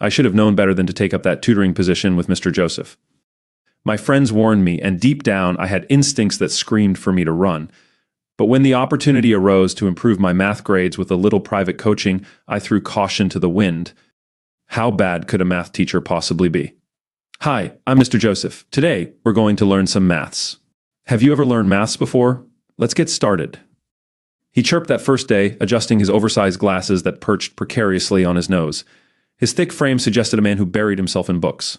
I should have known better than to take up that tutoring position with Mr. Joseph. My friends warned me, and deep down I had instincts that screamed for me to run. But when the opportunity arose to improve my math grades with a little private coaching, I threw caution to the wind. How bad could a math teacher possibly be? Hi, I'm Mr. Joseph. Today, we're going to learn some maths. Have you ever learned maths before? Let's get started. He chirped that first day, adjusting his oversized glasses that perched precariously on his nose. His thick frame suggested a man who buried himself in books,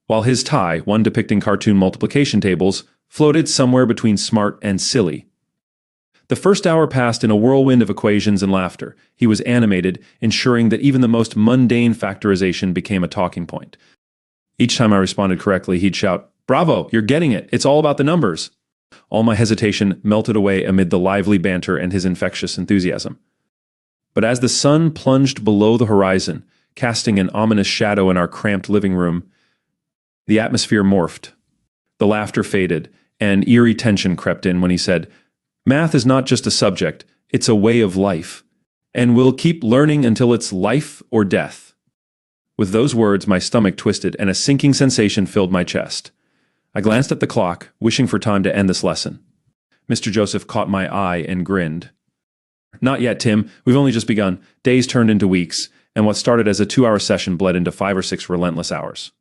while his tie, one depicting cartoon multiplication tables, floated somewhere between smart and silly. The first hour passed in a whirlwind of equations and laughter. He was animated, ensuring that even the most mundane factorization became a talking point. Each time I responded correctly, he'd shout, "Bravo, you're getting it. It's all about the numbers." All my hesitation melted away amid the lively banter and his infectious enthusiasm. But as the sun plunged below the horizon, casting an ominous shadow in our cramped living room, the atmosphere morphed. The laughter faded, and eerie tension crept in when he said, "Math is not just a subject, it's a way of life, and we'll keep learning until it's life or death." With those words, my stomach twisted and a sinking sensation filled my chest. I glanced at the clock, wishing for time to end this lesson. Mr. Joseph caught my eye and grinned. "Not yet, Tim. We've only just begun." Days turned into weeks, and what started as a 2-hour session bled into 5 or 6 relentless hours.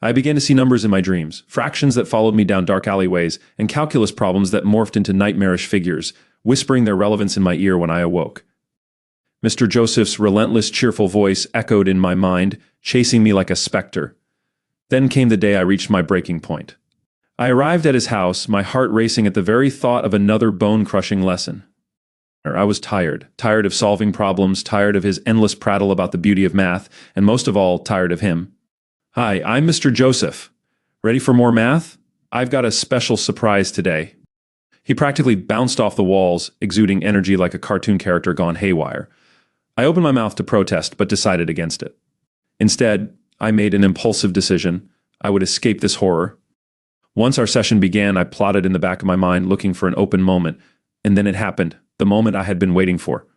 I began to see numbers in my dreams, fractions that followed me down dark alleyways, and calculus problems that morphed into nightmarish figures, whispering their relevance in my ear when I awoke. Mr. Joseph's relentless, cheerful voice echoed in my mind, chasing me like a specter. Then came the day I reached my breaking point. I arrived at his house, my heart racing at the very thought of another bone-crushing lesson. I was tired of solving problems, tired of his endless prattle about the beauty of math, and most of all, tired of him. "Hi, I'm Mr. Joseph. Ready for more math? I've got a special surprise today." He practically bounced off the walls, exuding energy like a cartoon character gone haywire. I opened my mouth to protest, but decided against it. Instead, I made an impulsive decision. I would escape this horror. Once our session began, I plotted in the back of my mind, looking for an open moment, and then it happened, the moment I had been waiting for.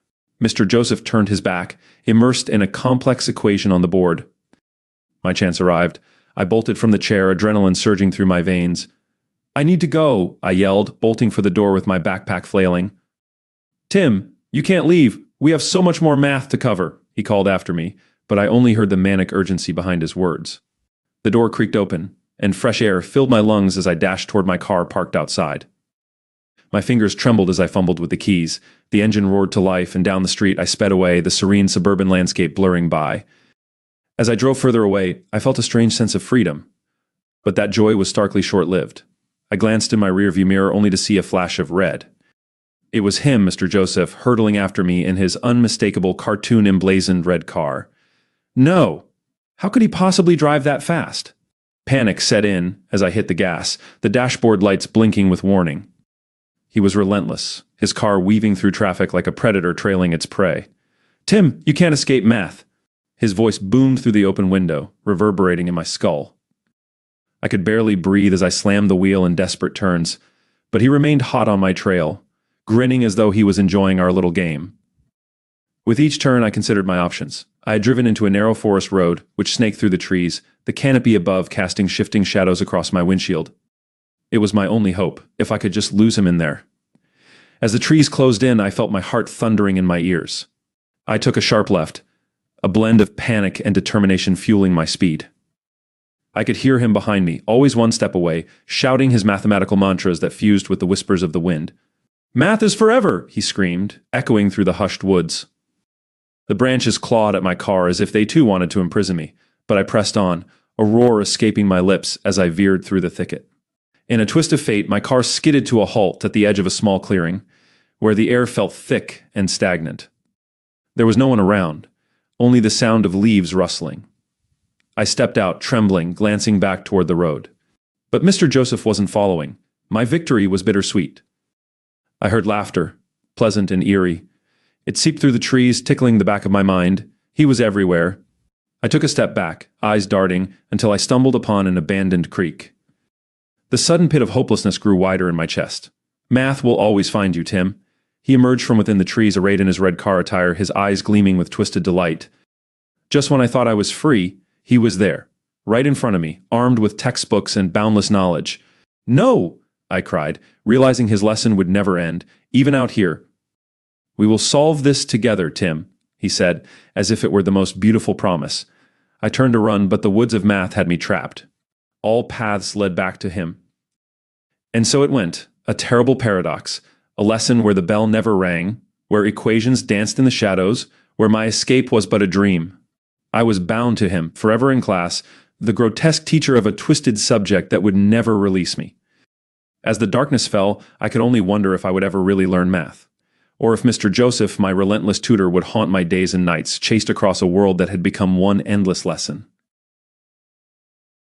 Mr. Joseph turned his back, immersed in a complex equation on the board. My chance arrived. I bolted from the chair, adrenaline surging through my veins. "I need to go," I yelled, bolting for the door with my backpack flailing. "Tim, you can't leave. We have so much more math to cover," he called after me, but I only heard the manic urgency behind his words. The door creaked open, and fresh air filled my lungs as I dashed toward my car parked outside. My fingers trembled as I fumbled with the keys. The engine roared to life, and down the street I sped away, the serene suburban landscape blurring by. As I drove further away, I felt a strange sense of freedom. But that joy was starkly short-lived. I glanced in my rearview mirror only to see a flash of red. It was him, Mr. Joseph, hurtling after me in his unmistakable cartoon-emblazoned red car. No! How could he possibly drive that fast? Panic set in as I hit the gas, the dashboard lights blinking with warning. He was relentless, his car weaving through traffic like a predator trailing its prey. "Tim, you can't escape math." His voice boomed through the open window, reverberating in my skull. I could barely breathe as I slammed the wheel in desperate turns, but he remained hot on my trail, grinning as though he was enjoying our little game. With each turn, I considered my options. I had driven into a narrow forest road, which snaked through the trees, the canopy above casting shifting shadows across my windshield. It was my only hope, if I could just lose him in there. As the trees closed in, I felt my heart thundering in my ears. I took a sharp left, a blend of panic and determination fueling my speed. I could hear him behind me, always one step away, shouting his mathematical mantras that fused with the whispers of the wind. "Math is forever!" he screamed, echoing through the hushed woods. The branches clawed at my car as if they too wanted to imprison me, but I pressed on, a roar escaping my lips as I veered through the thicket. In a twist of fate, my car skidded to a halt at the edge of a small clearing, where the air felt thick and stagnant. There was no one around, only the sound of leaves rustling. I stepped out, trembling, glancing back toward the road. But Mr. Joseph wasn't following. My victory was bittersweet. I heard laughter, pleasant and eerie. It seeped through the trees, tickling the back of my mind. He was everywhere. I took a step back, eyes darting, until I stumbled upon an abandoned creek. The sudden pit of hopelessness grew wider in my chest. "Math will always find you, Tim." He emerged from within the trees, arrayed in his red car attire, his eyes gleaming with twisted delight. Just when I thought I was free, He was there, right in front of me, armed with textbooks and boundless knowledge. "No!" I cried, realizing his lesson would never end, even out here. "We will solve this together, Tim," he said, as if it were the most beautiful promise. I turned to run, but the woods of math had me trapped. All paths led back to him. And so it went, a terrible paradox, a lesson where the bell never rang, where equations danced in the shadows, where my escape was but a dream. I was bound to him, forever in class, the grotesque teacher of a twisted subject that would never release me. As the darkness fell, I could only wonder if I would ever really learn math, or if Mr. Joseph, my relentless tutor, would haunt my days and nights, chased across a world that had become one endless lesson.